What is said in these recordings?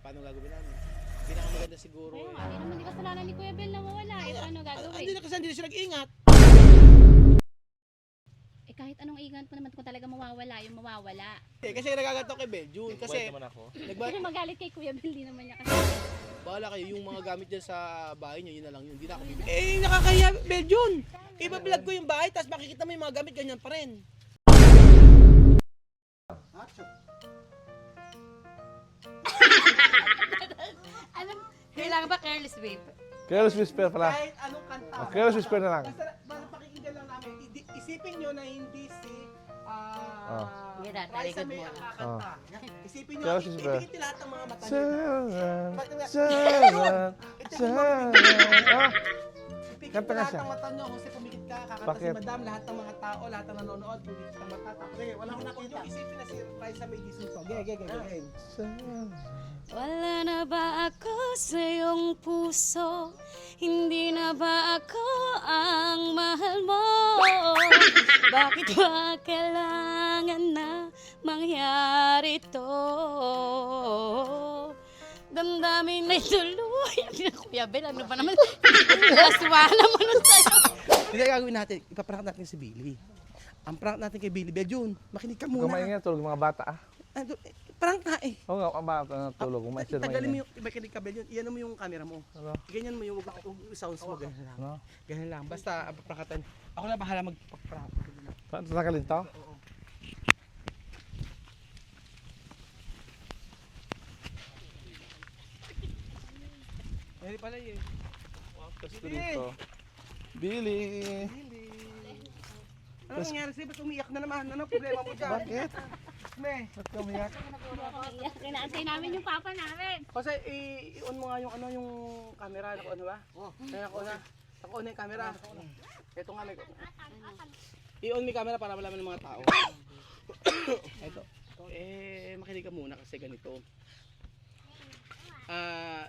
paano gagawin namin? Pinakamaganda siguro. Kaya nga, di naman di kasalanan ni Kuya Bel na mawala. Eh, paano gagawin? Hindi na kasi hindi na siya nag-ingat. Eh, kahit anong ingat mo naman kung talaga mawawala, yung mawawala. Kasi nagagato kay Beljun. Kasi naman ako. Kasi magalit kay Kuya Bel, di naman niya kasi. bahala kayo, yung mga gamit dyan sa bahay nyo, yun na lang yun. Hindi na ako bibili. Eh, nakakaya, Beljun. Iba-vlog ko yung bahay, tapos makikita mo yung mga gamit, ganyan pa rin. Alam, kailangan ba careless babe? Careless whisper pala. Kahit anong kanta. Oh, careless whisper na lang. Basta pakikinggan lang namin. Isipin nyo na hindi si Mira, Raisa talikod May mo. ang kakanta. Isipin nyo, Careless whisper. ibigin lahat ng mga mata nyo. Saran, saran. Ah, Ipikit Kanta mo nga lahat siya. ng mata nyo kung sa pumikit ka, kakanta Bakit? si Madam, lahat ng mga tao, lahat ng nanonood, pumikit ang mata. Tapos, wala akong nakita. Isipin na si Raisa May gising ko. Ge. saran. Wala na ba ako sa iyong puso? Hindi na ba ako ang mahal mo? Bakit ba kailangan na mangyari to? Damdamin na ituloy. Kuya Bel, ano ba naman? Laswala mo nun sa'yo. Hindi gagawin natin, ipaprank natin si Billy. Ang prank natin kay Billy, Beljun, makinig ka muna. Kumain nga tulog mga bata ah. Prank na eh. Oo nga, ang bata tulog. Kumain sila Tagalin mo mga yung, makinig ka Beljun, iyan mo yung camera mo. Ano? Ganyan mo yung, huwag sounds mo, ganyan lang. Ano? Ganyan lang, basta paprakatan. Ako na bahala magpaprank. Saan tagalin to? Hindi pala yun. Tapos dito. Billy. Ano nangyari sa'yo? Ba't umiyak na naman? Ano problema mo dyan? Bakit? Me. Ba't ka umiyak? Kinaantay namin yung papa namin. Kasi i-on mo nga yung ano yung camera. Naku ano ba? Kaya ako na. Naku na yung camera. Ito nga may i-on mo yung camera para malaman ng mga tao. Ito. Makinig ka muna kasi ganito.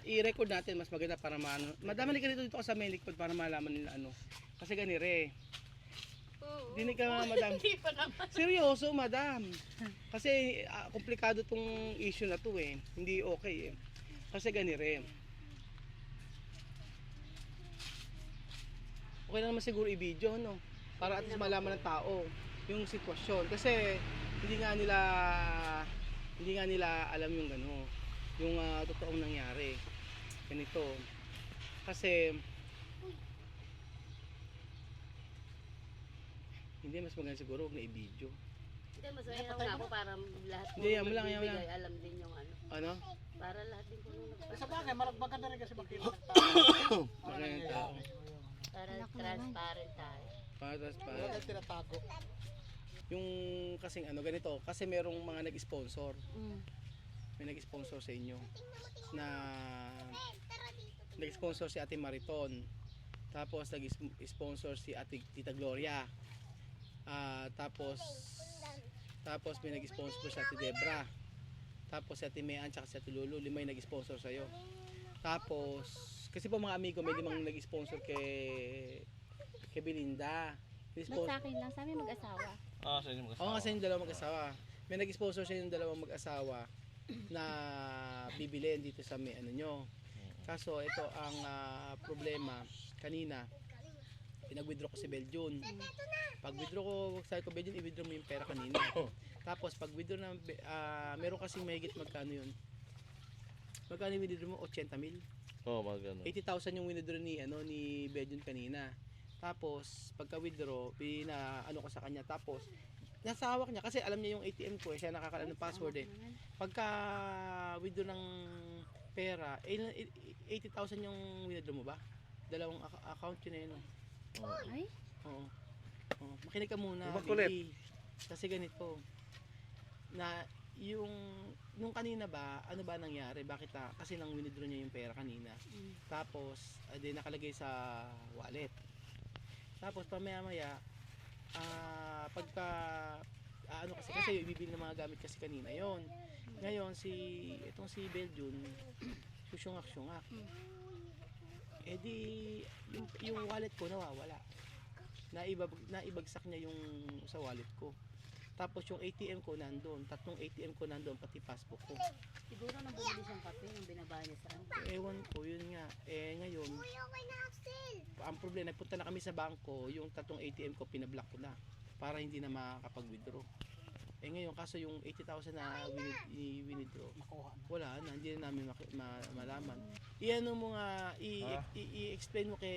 I-record natin mas maganda para madami ganito dito sa may likod para malaman nila ano. Kasi ganire. Dinig ka madam. Seryoso madam. Kasi komplikado tong issue na to eh. Hindi okay eh. Kasi ganire. Okay lang naman siguro i-video no. Para at least malaman ng tao yung sitwasyon. Kasi hindi nga nila alam yung gano. Yung totoong nangyari. Ganito. Kasi hindi mas maganda siguro huwag na i-video. Hindi, masaya lang nga ako para lahat Hindi, yan mo lang, yan mo lang. alam din yung ano. Ano? Para lahat din po nung Sa bagay, maganda rin kasi makita ng Mga yung tao. para transparent tayo. Para Wala tinatago. yung kasing ano ganito kasi merong mga nag-sponsor. Mm. May nag-sponsor sa inyo na nag-sponsor si Ate Mariton. Tapos nag-sponsor si Ate Tita Gloria. Tapos may nag-sponsor si Ate Debra. Tapos si Ate Mean at si Ate Lulu, lima yung nag-sponsor sa iyo. Tapos kasi po mga amigo may limang nag-sponsor kay Belinda. Ba't sa akin lang? Sa amin mag-asawa. Ah, sa inyo mag-asawa. Oo, kasi yung dalawang mag-asawa. May nag-sponsor sa yung dalawang mag-asawa na bibilin dito sa may ano nyo. Kaso ito ang problema kanina. Pinag-withdraw ko si Beljun. Pag-withdraw ko, sabi ko Beljun, i-withdraw mo yung pera kanina. Tapos pag-withdraw na meron kasing mahigit magkano yun. Magkano yung withdraw mo? 80,000. Oo, mga ganun. 80,000 yung withdraw ni Beljun kanina. Tapos pagka-withdraw, ano ko sa kanya. Tapos nasa hawak niya kasi alam niya yung ATM ko, siya nakakaalam ng password eh. Pagka-withdraw ng pera, 80,000 yung withdraw mo ba? Dalawang account yun eh, no? Ay? Oo. Makinig ka muna. Makulit. Vicky. Kasi ganito. Na yung nung kanina ba, ano ba nangyari? Bakit kasi nang withdraw niya yung pera kanina. Tapos, di nakalagay sa wallet. Tapos pamaya-maya, pagka ano kasi ibibili ng mga gamit kasi kanina yon. Ngayon itong si Beljun susyungak-syungak. Eh di yung wallet ko nawawala. Naibagsak niya yung sa wallet ko. Tapos yung ATM ko nandoon, tatlong ATM ko nandoon pati passbook ko. Siguro nang bumili siyang kape, yung niya sa ano. Ewan ko, yun nga. Ngayon, ang problema, nagpunta na kami sa bangko, yung tatlong ATM ko, pinablock ko na para hindi na makakapag-withdraw. Ngayon, kaso yung 80,000 na withdraw, Makuha na. wala na, hindi na namin malaman. Iano mo nga, i-explain mo kay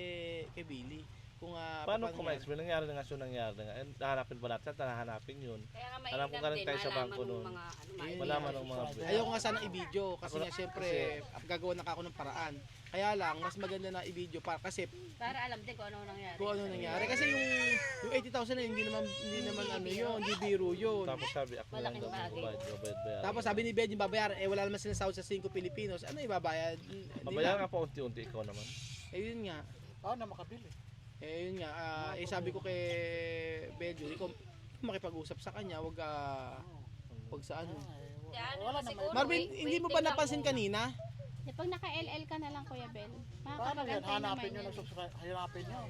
Billy kung Paano ko nangyari. ma-explain? Nangyari na nga siya, nangyari na nga. Hahanapin ba natin? Hahanapin yun. Kaya nga Alam ko maingat galing din, tayo sa malaman bangko ng nun. mga ano, Yun Malaman nga. ng mga Ayoko nga sana i-video kasi Ako nga syempre kasi- gagawa na ako ng paraan. Kaya lang, mas maganda na i-video kasi para alam din kung ano nangyari. kung ano nangyari. Kasi yung 80,000 na yun, hindi naman ano yun, hindi biro yun. Tapos sabi, ako lang Malaking daw bagay. babayad. Tapos sabi ni Ben yung babayaran, wala naman sila sahod sa 5 Pilipinos. Ano ibabayad? Babayaran nga po unti-unti, ikaw naman. Yun nga. Na makabili. Yun nga. Sabi ko kay Beljo, ikaw makipag-usap sa kanya, wag sa ano. Wala naman. Marvin, hindi mo ba napansin kanina? Pag naka-LL ka na lang, Kuya Bel, Paano yan? makakapagantay naman Hanapin nyo yan. ng subscribe. Hanapin nyo.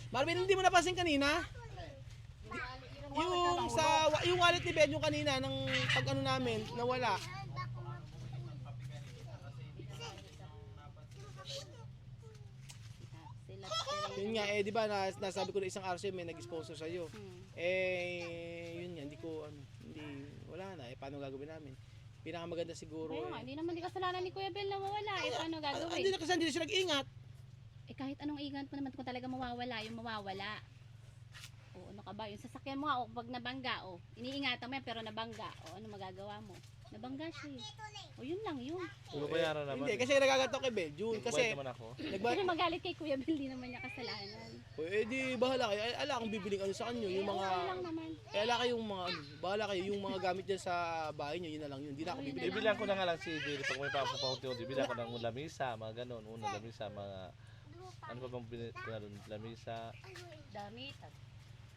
Marvin, hindi mo napansin kanina? Yung wallet ni Ben yung kanina ng pag ano namin nawala. Yun nga di ba nasabi ko na isang araw sa'yo may nag-sponsor sa iyo. Yun nga hindi wala na paano gagawin namin? Pinakamaganda siguro Kaya nga, hindi naman di kasalanan ni Kuya Bel na mawala. Paano gagawin? hindi na kasi hindi sila nag-ingat. Kahit anong ingat mo naman kung talaga mawawala, yung mawawala. O ano ka ba, yung sasakyan mo nga, o pag nabangga, o iniingatan mo yan pero nabangga, o ano magagawa mo? Nabangga siya O yun lang yun. Babayaran naman. Hindi kasi nagagato kay Beljun kasi Babayad naman ako. Pero magalit kay Kuya Bel, di naman niya kasalanan. di bahala kayo. Ala akong bibiling ano sa kanyo, yung mga Okay lang naman. ala kayong mga ano, bahala kayo yung mga gamit diyan sa bahay niyo, yun na lang yun. Hindi na ako bibili. Bibilang ko na nga lang si Billy pag may papapaunti-unti. Bibilang ko ng lamisa, mga ganun. Una lamisa, mga ano pa bang pinalun? Lamisa, Damitan.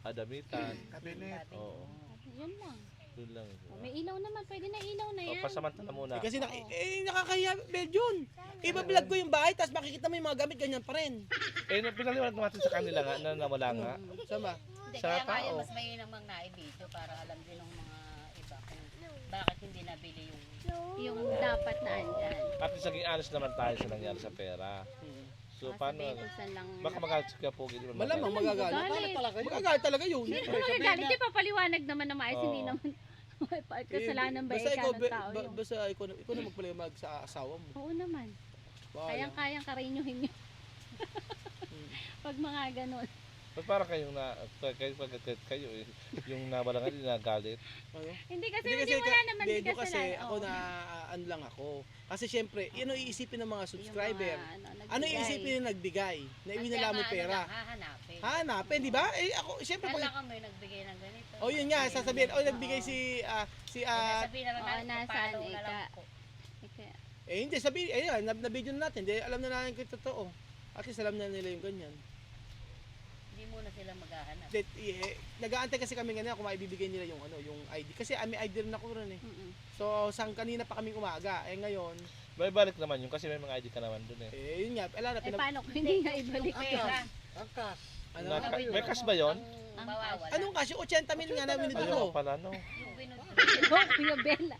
damitan. Kabinet. Oo, Yun lang. yun lang. O, may ilaw naman, pwede na ilaw na yan. Pasamantala muna. Kasi nakakahiya Beljun. Iba-vlog ko yung bahay tapos makikita mo yung mga gamit ganyan pa rin. Pinaliwanag natin sa kanila nga na nawala nga. Sama. Hindi, Sa kaya nga tao. yan, mas mainam mang naibidyo para alam din ng mga iba kung bakit hindi nabili yung Yung dapat na andyan. At least naging honest naman tayo sa nangyari sa pera. So paano? Sabihin kung saan lang. Baka magalit si Kuya Pogi. di ba? Malamang magagalit. Galit. Talaga yun. Magagalit talaga yun. Siyempre magagalit. Di pa paliwanag naman na maayos. Oo. Hindi naman kasalanan ba Basta ikaw ikaw, ng tao yun? basta ikaw na magpaliwag sa asawa mo. Oo naman. Bahala. Kayang-kayang karinyuhin nyo. Pag mga ganon. Ba't parang kayong kayo yung nabalangan din nagalit. Ano? Hindi kasi hindi wala naman di Dedo kasi kasalanan. ako Oo. na ano lang ako. Kasi syempre, yun ang iisipin ng mga Yung subscriber. mga, Ano nagbigay. iisipin yung nagbigay? Na iwinala mo pera. Hahanapin. Hanapin, di ba? Ako, syempre, Kala pag, kami nagbigay ng ganito. yun nga, sasabihin, nagbigay si Sabihin naman Oo, natin kung nasaan paano na ika? lang po. Ika- hindi, sabihin, ayun, na-video na natin, di, alam na natin kung totoo. At least alam na nila yung ganyan. Hindi muna sila maghahanap. Nag-aantay kasi kami ganyan kung maibibigay nila yung yung ID. Kasi may ID rin ako rin eh. Mm-mm. So, kanina pa kaming umaga. Ngayon, May balik naman yun kasi may mga ID ka naman dun eh. yun nga, ala na, Paano kung hindi nga ibalik? Pera. Angkas. ano, May cash ba yun? Ang mawawala. anong kasi 80 mil nga na winidro Ayun ko. pala no. Yung binudro. Oh, Kuya Bella.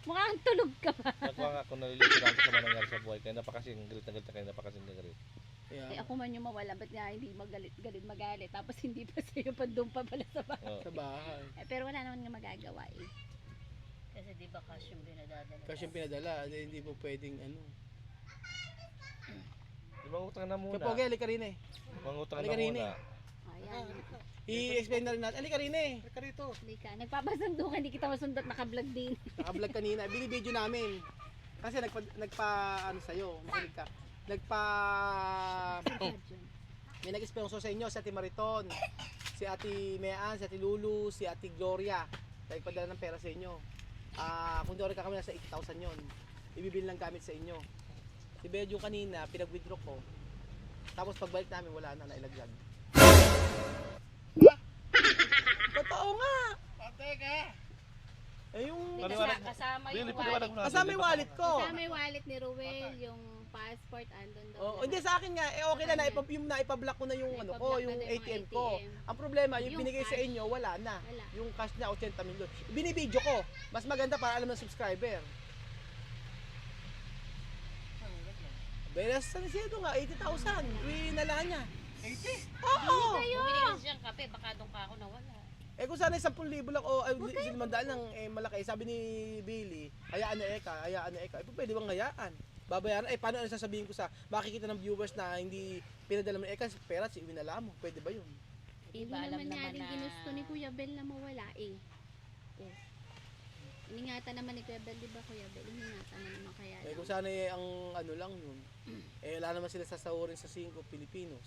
Mukhang tulog ka pa. Nagwa nga ako nalilito lang sa mga nangyari sa buhay. Kaya napakasing galit na galit na kayo napakasing galit. Ako man yung mawala, ba't nga hindi magalit. Tapos hindi pa sa'yo pa doon pa pala sa bahay. Oo. Sa bahay. Pero wala naman nga magagawa eh. Kasi di ba cash yung binadadala? Kasi yung pinadala, hindi mo pwedeng ano. Mangutang na muna. Kapogi, halika rin eh. Mangutang na Halika rin muna. Ayan. I-explain na rin natin. Halika rin eh. Halika rito. Hindi ka. Nagpapasundo ka, hindi kita masundot, nakablog din. Naka-vlog kanina. Binibideo namin. Kasi ano sa'yo, makinig ka. May nag-sponsor sa inyo, si Ate Mariton, si Ate Mean, si Ate Lulu, si Ate Gloria. Nagpadala ng pera sa inyo. Kung doon ka kami nasa 8,000 yon, ibibili lang gamit sa inyo. Si Bedyo kanina, pinag-withdraw ko. Tapos pagbalik namin, wala na, nailaglag. Totoo nga! Pateka. Yung Paliwanag mo. Kasama Billy, yung paliwanag wallet. mo na. kasama yung wallet ko. Kasama yung wallet ni Ruel, yung passport, andun daw. Oh, hindi sa akin nga, okay na, yung naipablock ko na yung ano ko, yung ATM ko. Ang problema, yung Yung binigay sa cash. inyo, wala na. Wala. Yung cash na 80 mil doon. Binibidyo ko. Mas maganda para alam ng subscriber. Beres San Isidro nga, 80,000. Winala niya. 80? Oo! Bumili kasi siyang kape, baka doon ka ako nawala. Eh kung sana 10,000 lang o ay 500 lang malaki. Sabi ni Billy, hayaan na Eka. Eh pwede bang hayaan? Babayaran. Eh paano sasabihin ko sa makikita ng viewers na hindi pinadala mo ni Eka pera si winala mo. Pwede ba 'yun? Hindi Diba, alam naman niya naman din na... ginusto ni Kuya Bel na mawala eh. Oh. Iningatan naman ni Kuya Bel, di ba Kuya Bel? Iningatan na naman kaya Eh lang. kung sana ang ano lang 'yun. Eh wala naman sila sasahurin sa 5 Pilipinos.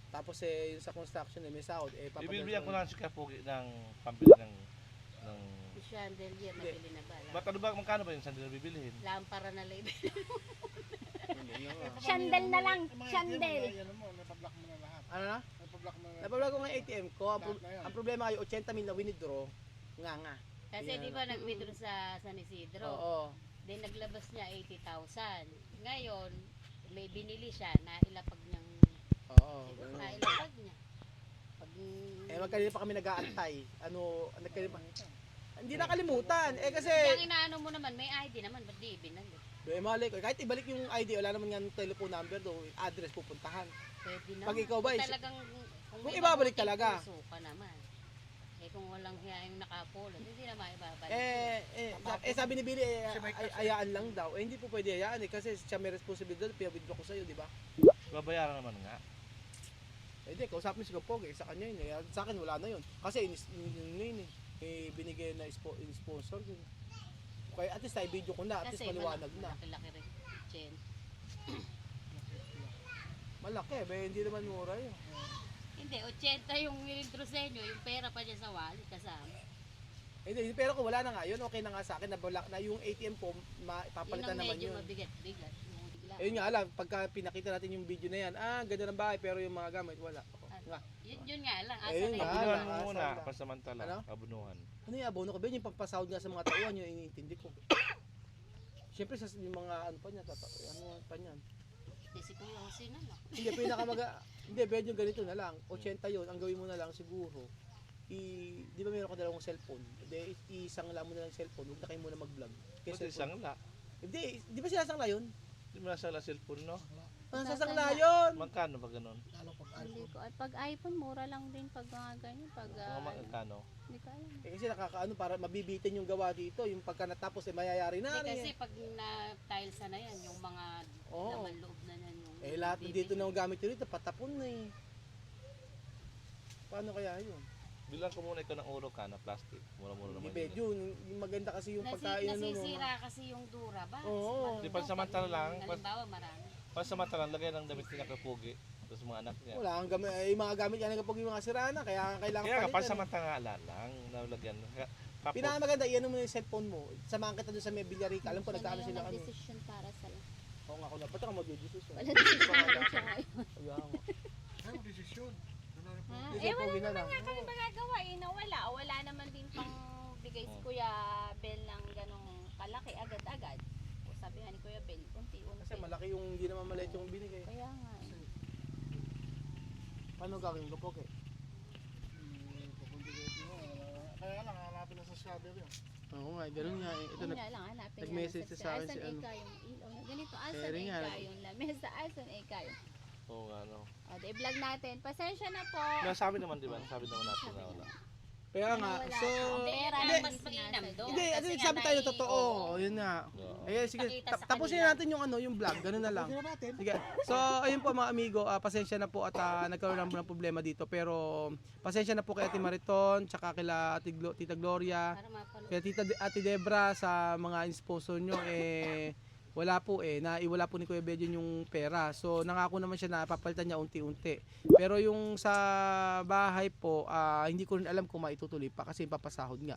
Tapos yung sa construction may sahod Ibibigyan ko lang si Kapugi ng pambili ng Si chandelier, Hindi. nabili na ba? Ba't ano ba, magkano ba yung sandali na bibilihin? Lampara na label. Shandel na lang, Yung mga shandel. ATM, yan mo, napablock mo na lahat. Ano na? Napablock mo na lahat. Napablog ko ng ATM ko. Lahat na yun. Ang problema kayo 80,000 na withdraw. Nga. Kasi Yan. di ba nag-withdraw sa San Isidro? Oo. Then naglabas niya 80,000. Ngayon, may binili siya na ilapag niyang Oo. siguro ganun. na ilapag niya. Pag Eh magkanina pa kami nag-aantay. Nagkanina pa. Hindi nakalimutan. Eh kasi, Yung inaano mo naman, may ID naman, ba't di ibinalik? mali ko. Kahit ibalik yung ID, wala naman nga ng telephone number do, address pupuntahan. Pwede naman. Pag ikaw ba, Kung talagang, kung may ibabalik mabuting talaga. puso ka naman. Eh kung walang hiya yung nakapulot, hindi na maibabalik. Sabi ni Billy, ayaan lang daw. Eh hindi po pwede ayaan eh. Kasi siya may responsibilidad, pinabidro ko sa'yo, di ba? Babayaran naman nga. Eh di, kausapin si Kapog eh. Sa kanya yun eh. Sa akin wala na yun. Kasi yun eh. Eh, binigay na sponsor yun. Kaya at least tayo video ko na, at least Kasi maliwanag na. malaki-laki rin. Chen. Malaki, hindi naman mura yun. Hindi, 80 yung withdraw sa inyo, yung pera pa dyan sa wallet kasama. Hindi, pero kung wala na nga yun, okay na nga sa akin, na yung ATM ko, papalitan Yun ang naman medyo yun. mabigat-bigat. Yung bigla. Ayun nga lang, pagka pinakita natin yung video na yan, ganda ng bahay, pero yung mga gamit, wala. Nga. Yun nga lang, asa Ayun na nga. yun. Abunuhan lang, mo muna, asal lang. pasamantala. Ano? Abunuhan. Ano yung abono ka ba? Yung pampasahod nga sa mga tauhan, yung iniintindi ko. Siyempre, sa yung mga ano pa niya, ano pa niyan. Hindi si Kuya Jose na lang. Hindi, hindi, bed yung ganito na lang. 80 yun, ang gawin mo na lang siguro, di ba meron ka dalawang cellphone? Hindi, isangla mo na lang cellphone, huwag na kayo muna mag-vlog. Kaya Kasi cellphone. sangla. Hindi, di ba sinasangla yun? Di mo nasa cellphone, no? Sasangla yun! Magkano ba ganun? Lalo pag Hindi ko. At pag iPhone, mura lang din pag mga ganyan. Pag, Mga magkano? hindi ko alam. Eh, kasi nakakaano, para mabibitin yung gawa dito, yung pagka natapos, mayayari na. Hindi kasi pag na-tiles na yan, yung mga Oo. laman loob na yan. Yung Eh, lahat baby dito niya. na gamit yun dito, patapon na eh. Paano kaya yun? Bilang ko muna ito ng uro ka na plastic. Mura-mura Hindi, naman bed yun. yun. Yung maganda kasi yung pagkain, ano, no? Nasisira kasi yung dura ba? Oo. Di pansamantala lang, Halimbawa marami. Pasamantala, lagay ng damit nila Kapugi. Tapos mga anak niya. Wala kang gamit, yung mga gamit yan kapag yung mga sira na, kaya kailangan Kaya nga, palitan. pansamantala lang, nalagyan. Tapos, Pinakamaganda, iyan mo yung cellphone mo. Samahan kita doon sa may Villarica. Alam ko Siya nagkaano na sila yung ano. nag-decision para sa Oo nga, ako na. Ba't ako mag-decision? Wala decision na siya ngayon. Ayaw mo. Ay, desisyon. Ano rin po? Ha? Hindi, Eh, wala pogi na lang. naman nga kami magagawa eh. Nawala. O, wala naman din pang bigay si Kuya Bel ng ganong kalaki agad-agad. O, sabi nga ni Kuya Bel, unti-unti. Kasi malaki yung hindi naman maliit yung binigay. Kaya nga eh. Paano gagawin ko po kay? Pupunti ko ito. Kaya lang, hanapin na sa shadow yun. Oo nga, ganun nga eh. Ito Yun nag nga lang, hanapin nag-message nga. sa akin si Asan ano. eka yung ilaw na ganito? Asan Sharing nga, eka yung lamesa? Asan eka yung... oo nga, no. O, i-vlog natin. Pasensya na po. Nasabi naman, di ba? Nasabi naman natin na wala. Kaya nga, Wala. so... Pera Hindi, ang mas mainam doon. Hindi, Kasi ano, nga sabi tayo nai- totoo. oo. Yun nga. Oo. Eh, sige, Pakita sa tapusin kanila. natin yung ano, yung vlog. Ganun na lang. Pwede na natin. Sige. So, ayun po mga amigo, pasensya na po at nagkaroon lang po ng problema dito. Pero, pasensya na po kay Ate Mariton, tsaka kila Tita Gloria, Para mapanood. kaya Ate Debra sa mga sponsor nyo, wala po naiwala po ni Kuya Bedyon yung pera. So, nangako naman siya na papalitan niya unti-unti. Pero yung sa bahay po, hindi ko rin alam kung maitutuloy pa kasi papasahod nga.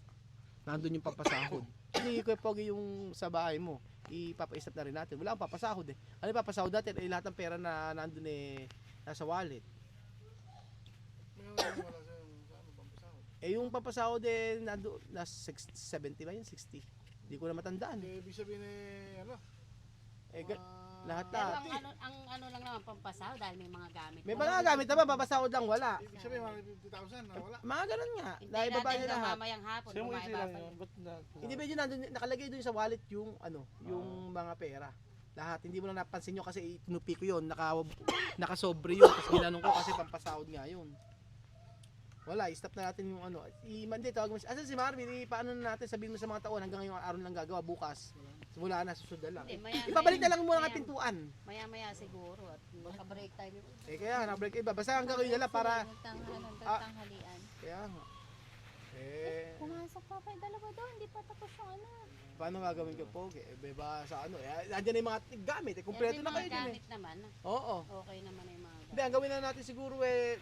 Nandun yung papasahod. Hindi Kuya Pogi yung sa bahay mo, ipapa-stop na rin natin. Wala akong papasahod eh. Ano yung papasahod natin? Lahat ng pera na nandun nasa wallet. Wala sa ano, pampasahod. Yung papasahod nandun, nasa 70 ba yun? 60. Hindi ko na matandaan. Hindi, ibig sabihin ano, Lahat Pero na. ang ano lang naman pampasahod dahil may mga gamit. May na. mga gamit naman, papasahod lang wala. ibig sabihin mga 50,000 na wala. Mga ganun nga. Hindi Dahil baba natin niya hanggang lahat. mamayang hapon. Sino mo kung isi lang maibabalik. yun? Ba't na? Hindi ba yun nandun, nakalagay doon sa wallet yung yung mga pera. Lahat. Hindi mo lang napansin nyo kasi tinupi ko yun. Nakasobre yun. Tapos ginanong ko kasi pampasahod nga yun. Wala, i-stop na natin yung ano. Mandi, tawag mo. Asan si Marvin? Paano na natin sabihin mo sa mga taon hanggang ngayong araw lang gagawa bukas. Wala na, susunod na lang. Hindi, maya- Ibabalik na lang muna maya- ang pintuan. Maya-maya siguro at maka-break time yung Kaya na-break iba. Basta hanggang ngayon na lang para... tanghalian. Kaya nga. Pumasok pa pa yung dalawa doon, hindi pa tapos yung ano. Paano gagawin ko po? Beba sa ano. Nandiyan na yung mga gamit. Kumpleto na kayo dyan gamit naman. Oo. Okay naman na yung mga Hindi, ang gawin na natin siguro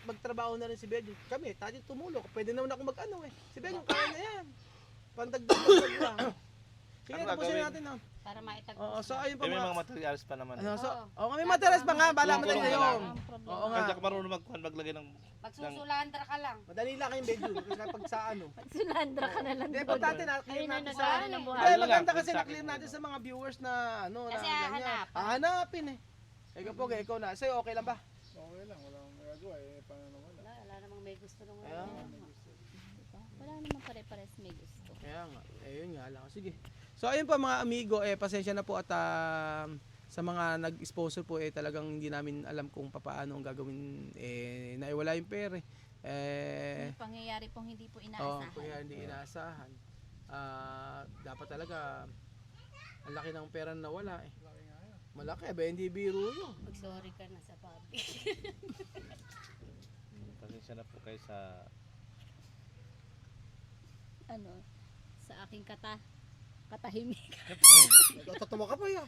magtrabaho na rin si Benjo. Kami, tayo tumulong. Pwede naman ako mag-ano Si Benjo, kaya na yan. Pandagdag lang. Sige, Ano tapusin gagawin? natin. para maitagpos. Oo, so ayun pa May mga... mga materials pa naman. Ano, so, Oo. may materas pa nga. Bala mo Oo, tayo oo, ngayon. Ang problema. Oo nga. Kaya ka marunong maglagay ng... Magsusulandra ka lang. Madali lang kayong Benjo. Kasi pag sa ano. Magsulandra ka na lang. Hindi, importante na clear natin sa... ano, Hindi, buhay. maganda Ano kasi lang, na-clear natin sa mga viewers na ano. Kasi na ganyan. hahanapin. Hahanapin Ikaw po, ikaw na. Sa'yo, okay lang ba? Okay lang, wala akong magagawa paano na wala. Wala namang may gusto nung Kaya nga. Wala namang pare-pares may gusto. Kaya nga, yun nga lang. Sige. So ayun po mga amigo, pasensya na po at sa mga nag-sponsor po talagang hindi namin alam kung paano ang gagawin naiwala yung pera. May pangyayari pong hindi po inaasahan. Kaya hindi inaasahan. Dapat talaga ang laki ng pera na nawala Malaki, hindi biro yun. Mag-sorry ka na sa public. Pasensya na po kayo sa... Ano? Sa aking katahimik. Tatawa ka pa ya.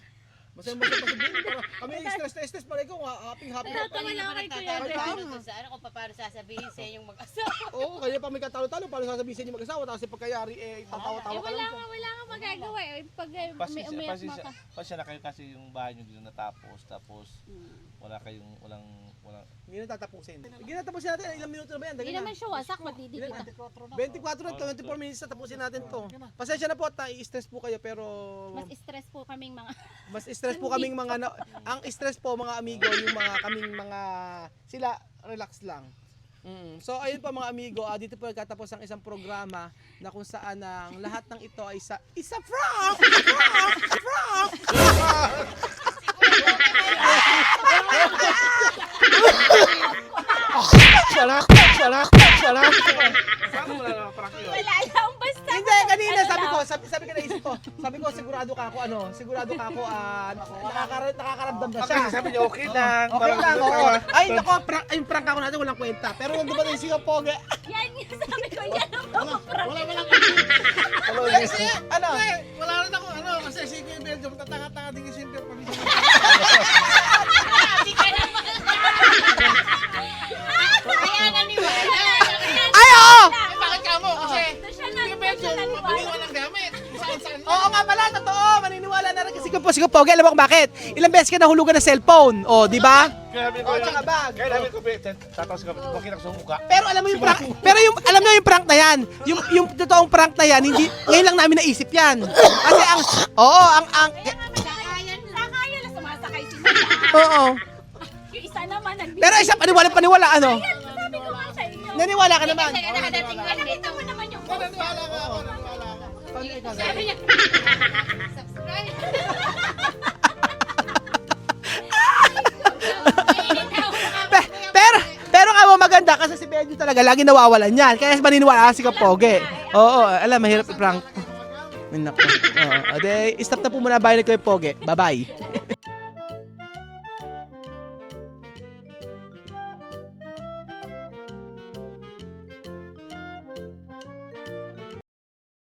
Masaya-masaya pa si Benjo. Kami stress pala ikaw. Happy. Tama lang kay Kuya Ben. Sa ano kung paano sasabihin sa inyong mag-asawa. Oo, kaya pa may katalo-talo. Paano sasabihin sa inyo mag-asawa? Tapos pagkayari, tatawa-tawa ka lang. Wala nga magagawa Pag Pasensya na kayo kasi yung bahay nyo dito natapos. Tapos wala kayong... Walang Hindi na tatapusin. Hindi na tapusin natin. Ilang minuto na ba yan? Hindi naman siya wasak, matidikit. 24 at 24 minutes na tapusin natin to. Pasensya na po at i-stress po kayo pero Mas stress po kaming mga stress po kaming mga ang stress po mga amigo yung mga kaming mga sila relax lang. So ayun pa mga amigo, dito po nagtatapos ang isang programa na kung saan ang lahat ng ito ay isa prank! Sarak! Saan mo na prank yun? wala lang basta. Hindi, kanina sabi ko naisip ko. Sabi ko sigurado ka ako nakakaramdam na siya. Sabi niya okay lang. Okay lang, oo. Ay, nako, yung prank ako natin walang kwenta. Pero nung dumating si Poge, Yan yung sabi ko, yan ang mga kasi, ano? Wala rin ako, kasi si Kuya Benjo, tatanga-tanga din yung simple pa rin. Kaya naniwala. Ay, oo! Bakit ka mo? Kasi Siya na, Kuya Benjo, siya naniwala. mapaniwan ng gamit. Saan-saan. Oo nga pala, totoo. Maniniwala na rin kasi si Poge. Alam mo kung bakit? Ilang beses ka nahulugan ng cellphone. O, di ba? Kaya namin ko O, tsaka bag. Kaya namin ko tatawas ka. Bakit ako sa mukha? Pero alam mo yung prank, alam mo yung prank na yan. Yung totoong prank na yan, hindi ngayon lang namin naisip yan. Kasi Sakaya na sumasakay si oo. Yung isa naman, Pero isa paniwala ano? sabi ko nga sa inyo. Naniwala ka naman. Kasi nakadating lang dito mo naman yung Naniwala ka ako, naniwala ako. sabi niya. Subscribe. Pero nga mo maganda kasi si Benjo talaga lagi nawawalan yan. Kaya maniniwala si Kapoge. Oo, alam mahirap i-prank. Ay, nako. Oo, stop na po muna bayan ko yung Poge. Bye-bye.